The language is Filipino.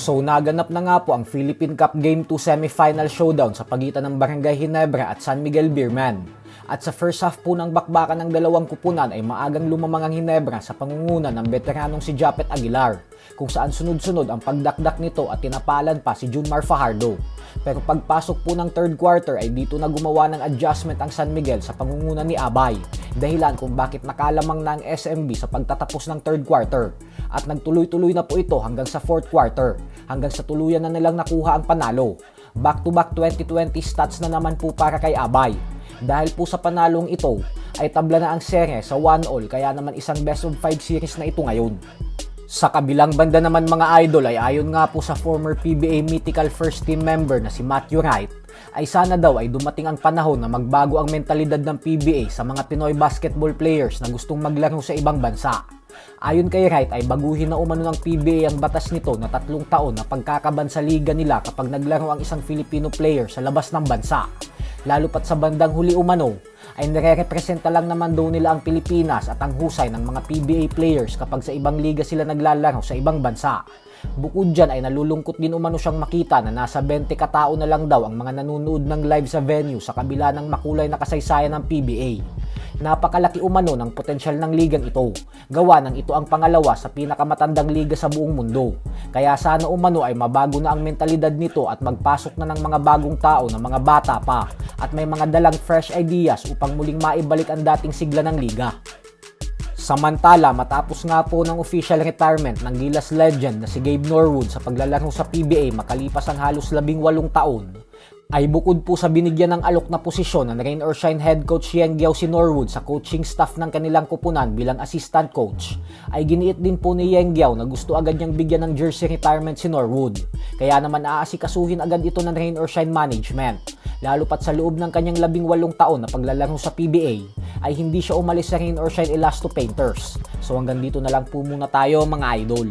So naganap na nga po ang Philippine Cup Game 2 semifinal showdown sa pagitan ng Barangay Ginebra at San Miguel Beerman. At sa first half po ng bakbakan ng dalawang kupunan ay maagang lumamang ang Ginebra sa pangunguna ng veteranong si Japet Aguilar, kung saan sunod-sunod ang pagdakdak nito at tinapalan pa si Junmar Fajardo. Pero pagpasok po ng third quarter ay dito na gumawa ng adjustment ang San Miguel sa pangunguna ni Abay, dahilan kung bakit nakalamang na ang SMB sa pagtatapos ng third quarter. At nagtuloy-tuloy na po ito hanggang sa fourth quarter, hanggang sa tuluyan na nilang nakuha ang panalo. Back-to-back 2020 stats na naman po para kay Abay. Dahil po sa panalong ito ay tabla na ang serye sa 1-all, kaya naman isang best of 5 series na ito ngayon. Sa kabilang banda naman mga idol ay ayon nga po sa former PBA Mythical first team member na si Matthew Wright, ay sana daw ay dumating ang panahon na magbago ang mentalidad ng PBA sa mga Pinoy basketball players na gustong maglaro sa ibang bansa. Ayon kay Wright ay baguhin na umano ng PBA ang batas nito na 3 taon na pagkakaban sa liga nila kapag naglaro ang isang Filipino player sa labas ng bansa. Lalo pat sa bandang huli umano ay nare-representa lang naman daw nila ang Pilipinas at ang husay ng mga PBA players kapag sa ibang liga sila naglalaro sa ibang bansa. Bukod dyan ay nalulungkot din umano siyang makita na nasa 20 katao na lang daw ang mga nanonood ng live sa venue sa kabila ng makulay na kasaysayan ng PBA. Napakalaki umano ng potensyal ng ligang ito, gawa ng ito ang pangalawa sa pinakamatandang liga sa buong mundo. Kaya sana umano ay mabago na ang mentalidad nito at magpasok na ng mga bagong tao na mga bata pa at may mga dalang fresh ideas upang muling maibalik ang dating sigla ng liga. Samantala, matapos nga po ng official retirement ng Gilas legend na si Gabe Norwood sa paglalaro sa PBA makalipas ang halos 18 taon, ay bukod po sa binigyan ng alok na posisyon ng Rain or Shine head coach Yengyao si Norwood sa coaching staff ng kanilang kupunan bilang assistant coach, ay giniit din po ni Yengyao na gusto agad niyang bigyan ng jersey retirement si Norwood. Kaya naman aasikasuhin agad ito ng Rain or Shine management. Lalo pat sa loob ng kanyang 18 taon na paglalaro sa PBA, ay hindi siya umalis sa Rain or Shine Elasto Painters. So hanggang dito na lang po muna tayo mga idol.